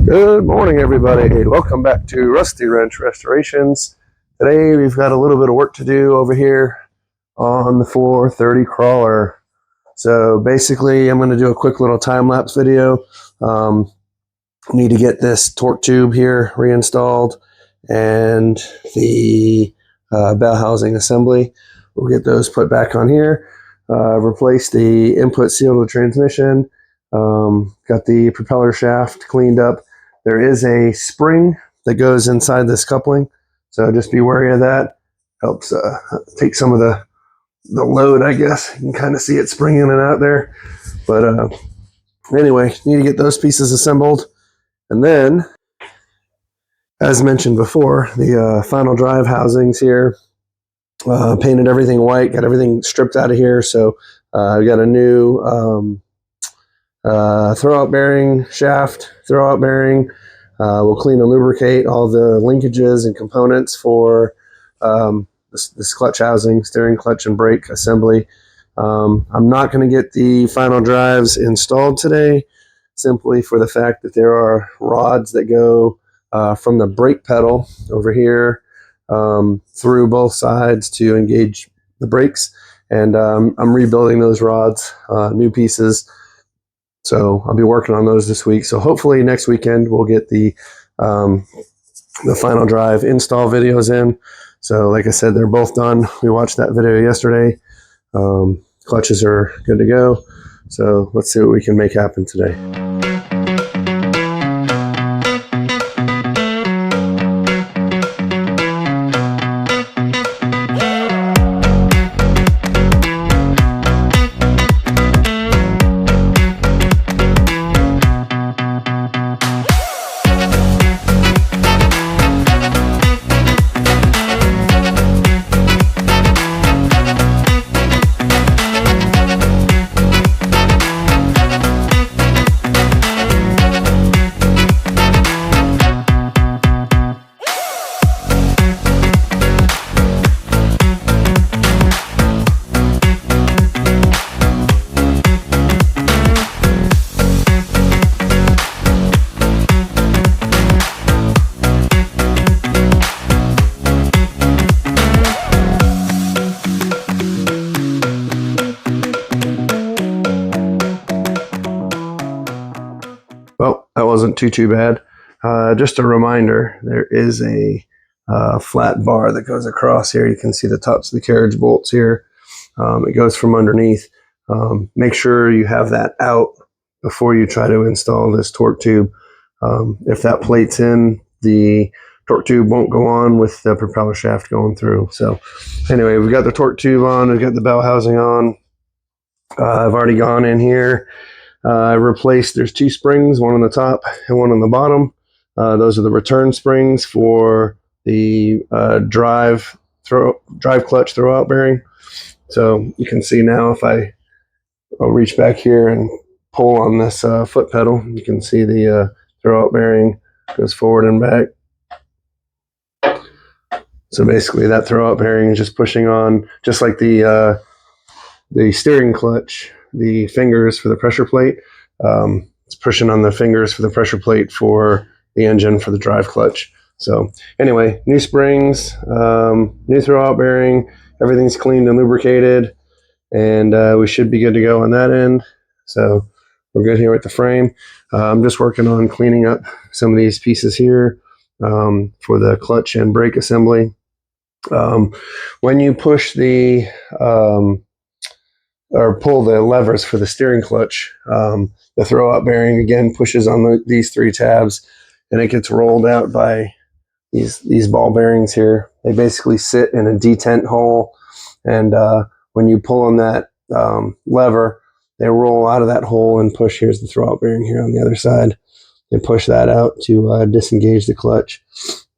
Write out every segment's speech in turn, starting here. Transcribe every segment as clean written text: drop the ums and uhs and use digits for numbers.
Good morning, everybody. Welcome back to Rusty Wrench Restorations. Today we've got a little bit of work to do over here on the 430 crawler. So basically I'm going to do a quick little time-lapse video. Need to get this torque tube here reinstalled and the bell housing assembly. We'll get those put back on here. Replace the input seal of the transmission. Got the propeller shaft cleaned up. There is a spring that goes inside this coupling, so just be wary of that. Helps take some of the load, I guess. You can kind of see it springing in and out there. But anyway, need to get those pieces assembled. And then, as mentioned before, the final drive housings here. Painted everything white, got everything stripped out of here. So we got a new throwout bearing shaft, throwout bearing. We'll clean and lubricate all the linkages and components for this clutch housing, steering clutch and brake assembly. I'm not going to get the final drives installed today, simply for the fact that there are rods that go from the brake pedal over here through both sides to engage the brakes. And I'm rebuilding those rods, new pieces. So I'll be working on those this week. So hopefully next weekend we'll get the final drive install videos in. So like I said, they're both done. We watched that video yesterday. Clutches are good to go. So let's see what we can make happen today. Well, that wasn't too bad. Just a reminder, there is a flat bar that goes across here. You can see the tops of the carriage bolts here. It goes from underneath. Make sure you have that out before you try to install this torque tube. If that plate's in, the torque tube won't go on with the propeller shaft going through. So anyway, we've got the torque tube on, we've got the bell housing on. I've already gone in here. I replaced, there's two springs, one on the top and one on the bottom. Those are the return springs for the drive clutch throwout bearing. So you can see now if I'll reach back here and pull on this foot pedal, you can see the throwout bearing goes forward and back. So basically that throwout bearing is just pushing on, just like the steering clutch, the fingers for the pressure plate. It's pushing on the fingers for the pressure plate for the engine for the drive clutch. So anyway, new springs, new throwout bearing, everything's cleaned and lubricated, and we should be good to go on that end. So we're good here with the frame. I'm just working on cleaning up some of these pieces here for the clutch and brake assembly. When you push the or pull the levers for the steering clutch, the throwout bearing again pushes on these three tabs, and it gets rolled out by these ball bearings here. They basically sit in a detent hole, and when you pull on that lever, they roll out of that hole and push. Here's the throwout bearing here on the other side, and push that out to disengage the clutch.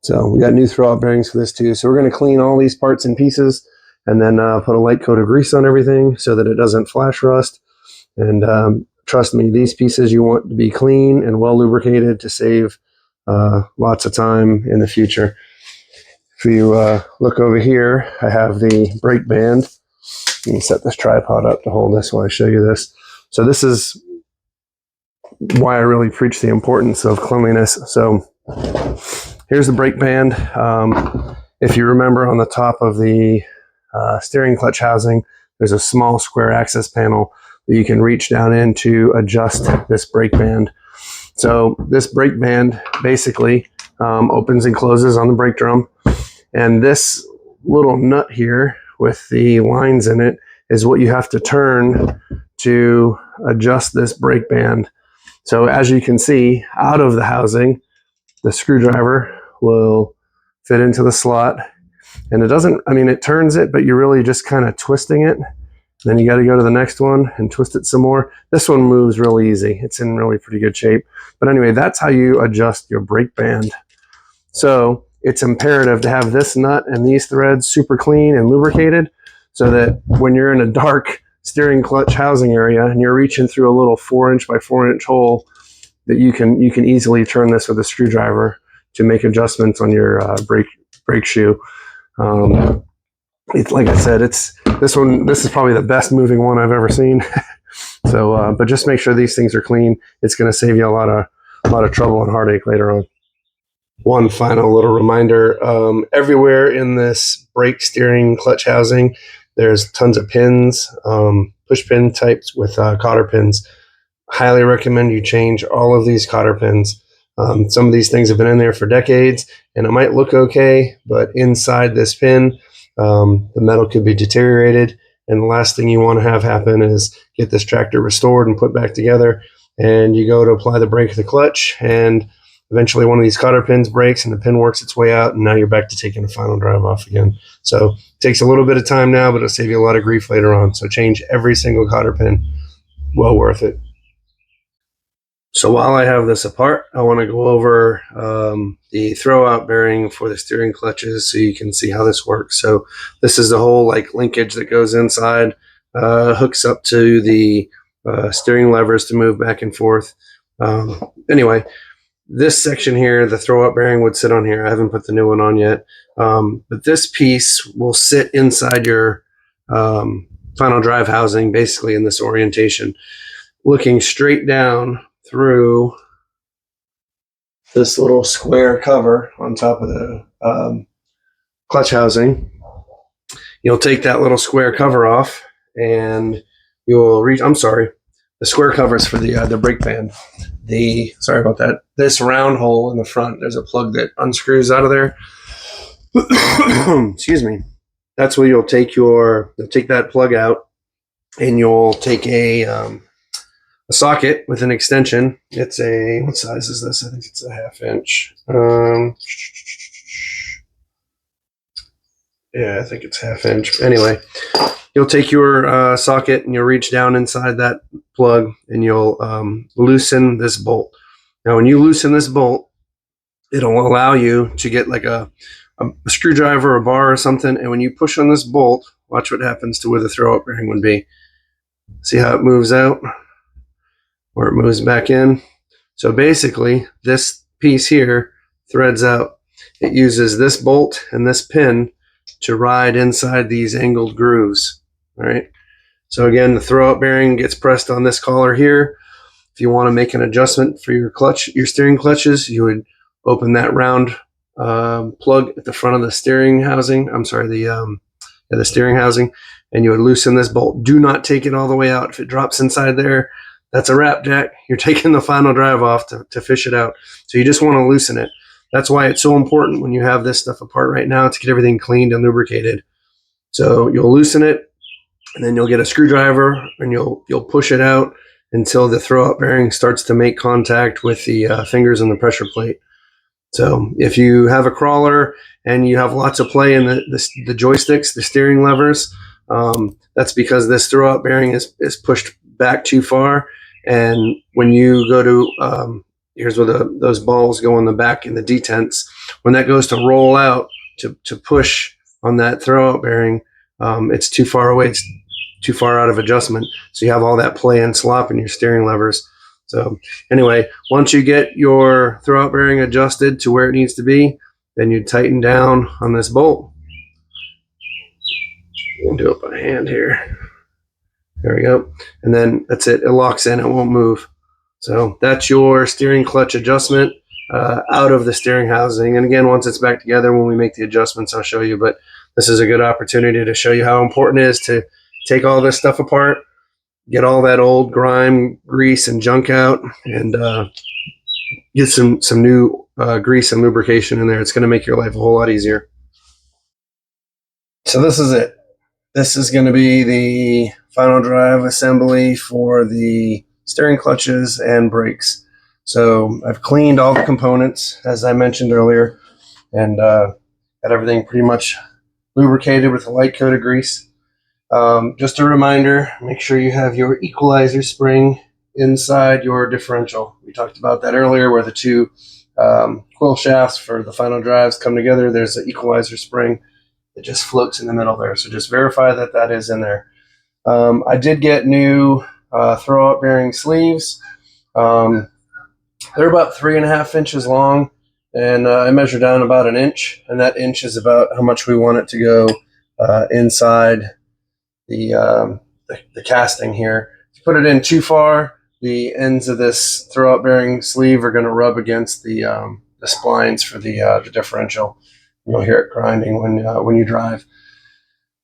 So we got new throwout bearings for this too. So we're going to clean all these parts and pieces, and then put a light coat of grease on everything so that it doesn't flash rust. And trust me, these pieces you want to be clean and well lubricated to save lots of time in the future. If you look over here, I have the brake band. Let me set this tripod up to hold this while I show you this. So this is why I really preach the importance of cleanliness. So here's the brake band. If you remember, on the top of the steering clutch housing, there's a small square access panel that you can reach down in to adjust this brake band. So this brake band basically opens and closes on the brake drum. And this little nut here with the lines in it is what you have to turn to adjust this brake band. So as you can see, out of the housing, the screwdriver will fit into the slot. And it doesn't, I mean, it turns it, but you're really just kind of twisting it. Then you got to go to the next one and twist it some more. This one moves real easy. It's in really pretty good shape. But anyway, that's how you adjust your brake band. So it's imperative to have this nut and these threads super clean and lubricated, so that when you're in a dark steering clutch housing area and you're reaching through a little 4-inch by 4-inch hole, that you can easily turn this with a screwdriver to make adjustments on your brake shoe. It's like I said, this is probably the best moving one I've ever seen. So, but just make sure these things are clean. It's going to save you a lot of trouble and heartache later on. One final little reminder, everywhere in this brake, steering, clutch housing, there's tons of pins, push pin types with cotter pins. Highly recommend you change all of these cotter pins. Some of these things have been in there for decades, and it might look okay, but inside this pin, the metal could be deteriorated, and the last thing you want to have happen is get this tractor restored and put back together, and you go to apply the brake or the clutch, and eventually one of these cotter pins breaks and the pin works its way out, and now you're back to taking the final drive off again. So it takes a little bit of time now, but it'll save you a lot of grief later on. So change every single cotter pin. Well worth it. So while I have this apart, I want to go over the throwout bearing for the steering clutches so you can see how this works. So this is the whole linkage that goes inside, hooks up to the steering levers to move back and forth. Anyway, this section here, the throwout bearing would sit on here. I haven't put the new one on yet. But this piece will sit inside your final drive housing, basically in this orientation, looking straight down through this little square cover on top of the clutch housing. You'll take that little square cover off and you'll reach, I'm sorry, the square covers for the brake band. Sorry about that. This round hole in the front, there's a plug that unscrews out of there. Excuse me. That's where you'll take that plug out, and you'll take a socket with an extension. It's what size is this? I think it's a 1/2 inch. Yeah, I think it's 1/2 inch. Anyway, you'll take your socket and you'll reach down inside that plug and you'll loosen this bolt. Now, when you loosen this bolt, it'll allow you to get like a screwdriver, a bar or something. And when you push on this bolt, watch what happens to where the throwout bearing would be. See how it moves out? Or it moves back in. So basically, this piece here threads out. It uses this bolt and this pin to ride inside these angled grooves. All right. So again, the throwout bearing gets pressed on this collar here. If you want to make an adjustment for your steering clutches, you would open that round plug at the front of the steering housing. I'm sorry, the steering housing, and you would loosen this bolt. Do not take it all the way out. If it drops inside there, that's a wrap, Jack. You're taking the final drive off to fish it out. So you just want to loosen it. That's why it's so important when you have this stuff apart right now to get everything cleaned and lubricated. So you'll loosen it, and then you'll get a screwdriver and you'll push it out until the throwout bearing starts to make contact with the fingers and the pressure plate. So if you have a crawler and you have lots of play in the joysticks, the steering levers, that's because this throwout bearing is pushed back too far. And when you go to, here's where those balls go on the back in the detents, when that goes to roll out to push on that throwout bearing, it's too far away. It's too far out of adjustment. So you have all that play and slop in your steering levers. So anyway, once you get your throwout bearing adjusted to where it needs to be, then you tighten down on this bolt. We'll do it by hand here. There we go. And then that's it. It locks in. It won't move. So that's your steering clutch adjustment out of the steering housing. And again, once it's back together, when we make the adjustments, I'll show you. But this is a good opportunity to show you how important it is to take all this stuff apart, get all that old grime, grease, and junk out, and get some new grease and lubrication in there. It's going to make your life a whole lot easier. So this is it. This is going to be the final drive assembly for the steering clutches and brakes. So I've cleaned all the components, as I mentioned earlier, and got everything pretty much lubricated with a light coat of grease. Just a reminder, make sure you have your equalizer spring inside your differential. We talked about that earlier, where the two quill shafts for the final drives come together. There's an equalizer spring. It just floats in the middle there. So just verify that that is in there. I did get new throw-out bearing sleeves. They're about 3.5 inches long, and I measured down about 1 inch, and that inch is about how much we want it to go inside the casting here. If you put it in too far, the ends of this throw-out bearing sleeve are going to rub against the splines for the differential. You'll hear it grinding when you drive.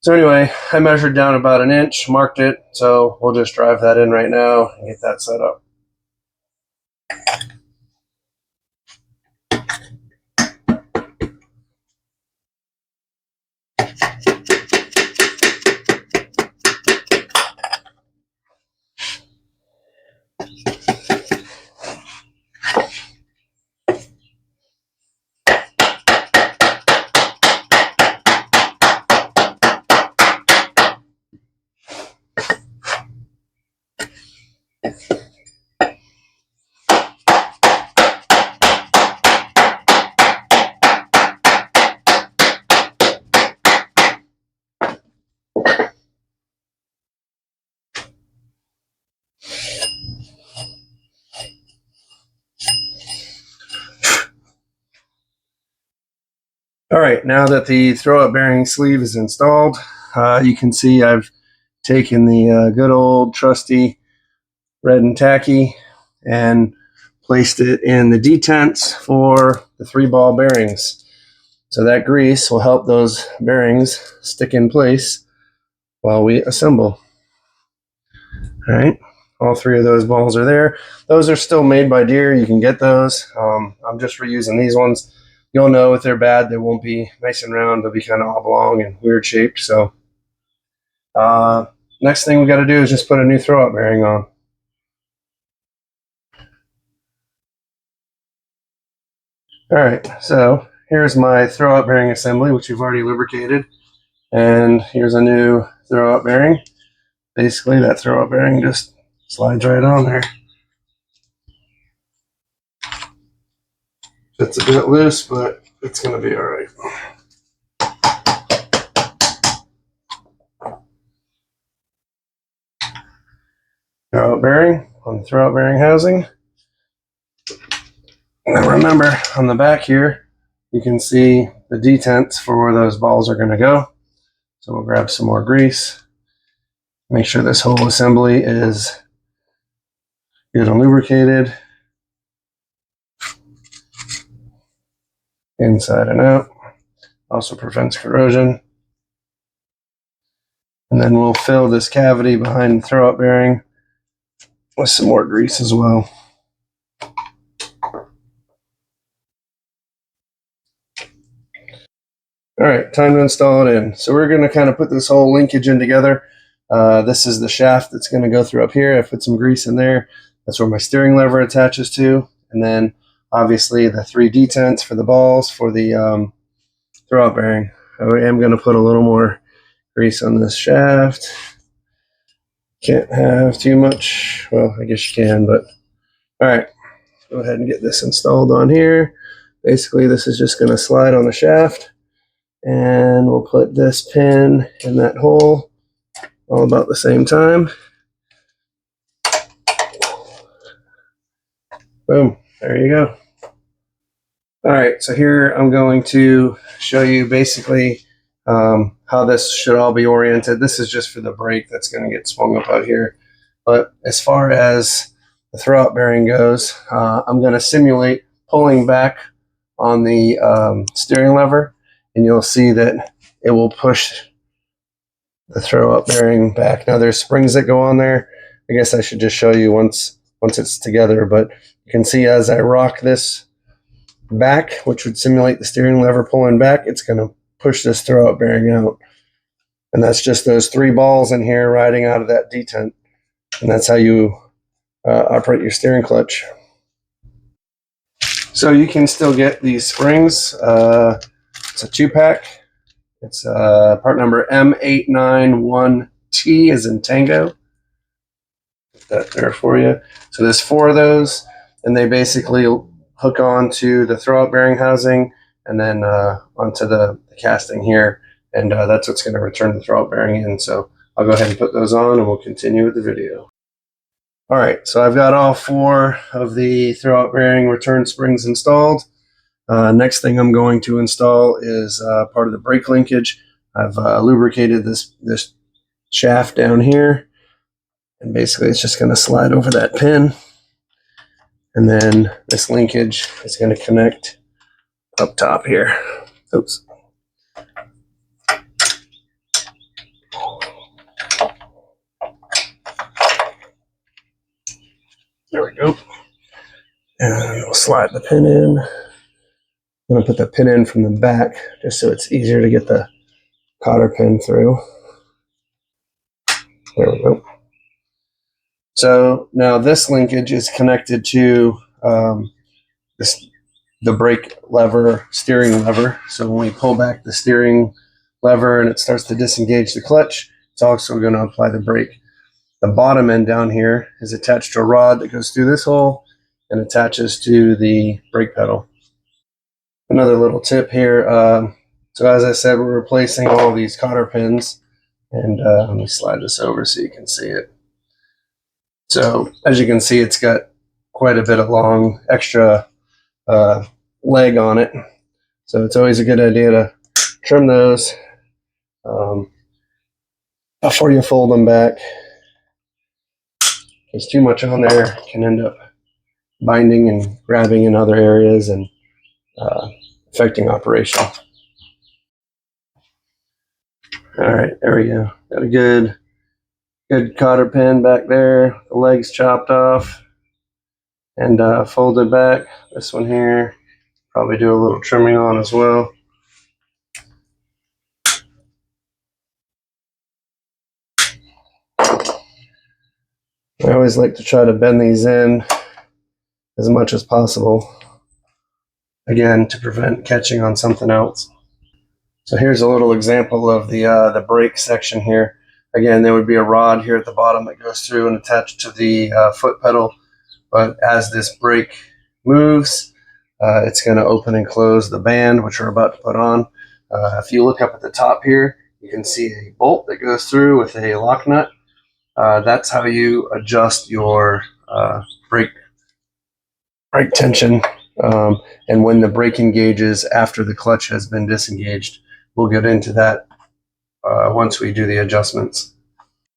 So anyway, I measured down about 1 inch, marked it, so we'll just drive that in right now and get that set up. All right, now that the throw-out bearing sleeve is installed, you can see I've taken the good old trusty red and tacky and placed it in the detents for the 3-ball bearings. So that grease will help those bearings stick in place while we assemble. All right, all 3 of those balls are there. Those are still made by Deere. You can get those. I'm just reusing these ones. You'll know if they're bad, they won't be nice and round. They'll be kind of oblong and weird shaped. So next thing we got to do is just put a new throw-out bearing on. All right, so here's my throw-out bearing assembly, which we've already lubricated. And here's a new throw-out bearing. Basically, that throw-out bearing just slides right on there. It's a bit loose, but it's going to be all right. Throw-out bearing on the throw-out bearing housing. Now remember, on the back here, you can see the detents for where those balls are going to go. So we'll grab some more grease. Make sure this whole assembly is good and lubricated, inside and out. Also prevents corrosion. And then we'll fill this cavity behind the throw-out bearing with some more grease as well. All right, time to install it in. So we're going to kind of put this whole linkage in together. This is the shaft that's going to go through up here. I put some grease in there. That's where my steering lever attaches to. And then obviously the 3 detents for the balls for the throw-out bearing. I am going to put a little more grease on this shaft. Can't have too much. Well, I guess you can, but all right. Go ahead and get this installed on here. Basically, this is just going to slide on the shaft. And we'll put this pin in that hole all about the same time. Boom, there you go. All right, so here I'm going to show you basically how this should all be oriented. This is just for the brake that's going to get swung up out here. But as far as the throwout bearing goes. I'm going to simulate pulling back on the steering lever, and you'll see that it will push the throwout bearing back. Now there's springs that go on there. I guess I should just show you once it's together, but you can see as I rock this back, which would simulate the steering lever pulling back, it's going to push this throwout bearing out. And that's just those 3 balls in here riding out of that detent. And that's how you operate your steering clutch. So you can still get these springs. It's a 2-pack. It's part number M891T as in Tango. Put that there for you. So there's 4 of those, and they basically hook on to the throwout bearing housing and then onto the casting here. And that's what's going to return the throwout bearing in. So I'll go ahead and put those on and we'll continue with the video. All right, so I've got all 4 of the throwout bearing return springs installed. Next thing I'm going to install is part of the brake linkage. I've lubricated this shaft down here, and basically it's just going to slide over that pin, and then this linkage is going to connect up top here. Oops. There we go. And we'll slide the pin in. I'm going to put the pin in from the back just so it's easier to get the cotter pin through. There we go. So now this linkage is connected to the brake lever, steering lever. So when we pull back the steering lever and it starts to disengage the clutch, it's also going to apply the brake. The bottom end down here is attached to a rod that goes through this hole and attaches to the brake pedal. Another little tip here. So as I said, we're replacing all these cotter pins, and let me slide this over so you can see it. So as you can see, it's got quite a bit of long extra leg on it. So it's always a good idea to trim those before you fold them back. Because too much on there can end up binding and grabbing in other areas and affecting operation. All right, there we go. Got a good cotter pin back there. The legs chopped off and folded back. This one here, probably do a little trimming on as well. I always like to try to bend these in as much as possible, again, to prevent catching on something else. So here's a little example of the brake section here. Again, there would be a rod here at the bottom that goes through and attached to the foot pedal. But as this brake moves, it's going to open and close the band, which we're about to put on. If you look up at the top here, you can see a bolt that goes through with a lock nut. That's how you adjust your brake tension. And when the brake engages after the clutch has been disengaged. We'll get into that once we do the adjustments.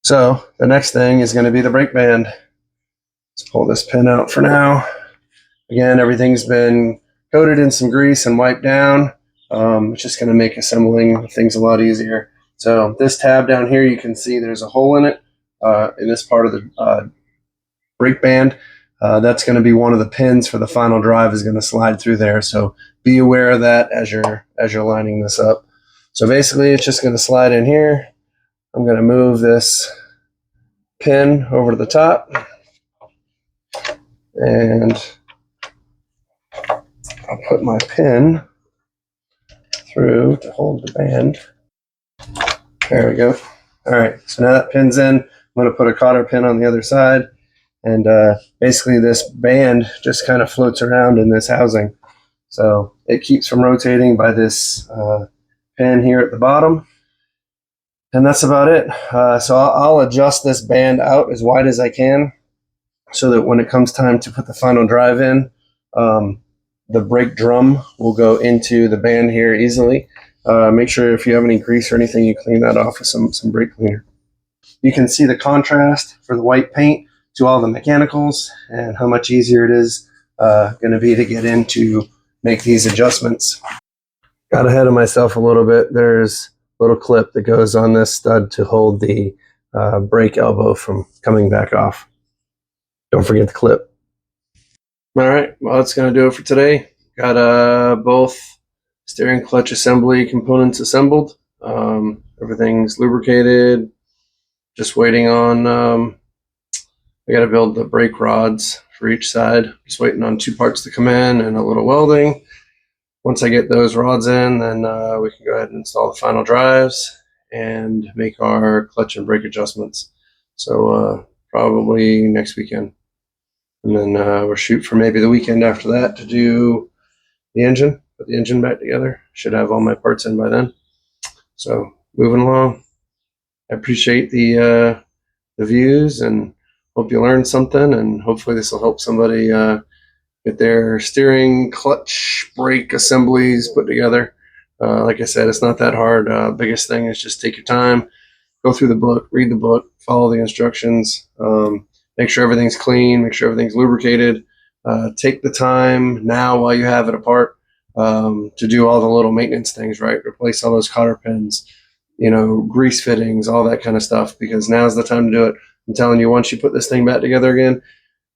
So the next thing is going to be the brake band. Let's pull this pin out for now. Again, everything's been coated in some grease and wiped down. It's just going to make assembling things a lot easier. So this tab down here, you can see there's a hole in it in this part of the brake band. That's going to be one of the pins for the final drive is going to slide through there. So be aware of that as you're lining this up. So basically it's just going to slide in here. I'm going to move this pin over to the top, and I'll put my pin through to hold the band. There we go. All right, so now that pin's in, I'm going to put a cotter pin on the other side, and basically this band just kind of floats around in this housing. So it keeps from rotating by this pin here at the bottom. And that's about it. So I'll adjust this band out as wide as I can so that when it comes time to put the final drive in, the brake drum will go into the band here easily. Make sure if you have any grease or anything, you clean that off with some brake cleaner. You can see the contrast for the white paint. to all the mechanicals and how much easier it is going to be to get in to make these adjustments. Got ahead of myself a little bit. There's a little clip that goes on this stud to hold the brake elbow from coming back off. Don't forget the clip. All right, well, that's going to do it for today. Got both steering clutch assembly components assembled. Everything's lubricated. Just waiting on, I got to build the brake rods for each side. Just waiting on 2 parts to come in and a little welding. Once I get those rods in, then we can go ahead and install the final drives and make our clutch and brake adjustments. So probably next weekend. And then we'll shoot for maybe the weekend after that to do the engine, put the engine back together. Should have all my parts in by then. So moving along. I appreciate the views and hope you learned something, and hopefully this will help somebody get their steering, clutch, brake assemblies put together. Like I said, it's not that hard. Biggest thing is just take your time, go through the book, read the book, follow the instructions, make sure everything's clean, make sure everything's lubricated. Take the time now while you have it apart to do all the little maintenance things, right? Replace all those cotter pins, grease fittings, all that kind of stuff, because now's the time to do it. I'm telling you, once you put this thing back together again,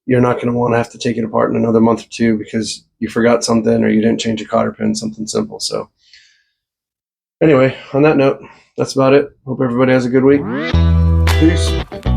you're not going to want to have to take it apart in another month or 2 because you forgot something or you didn't change a cotter pin, something simple. So anyway, on that note, that's about it. Hope everybody has a good week. Peace.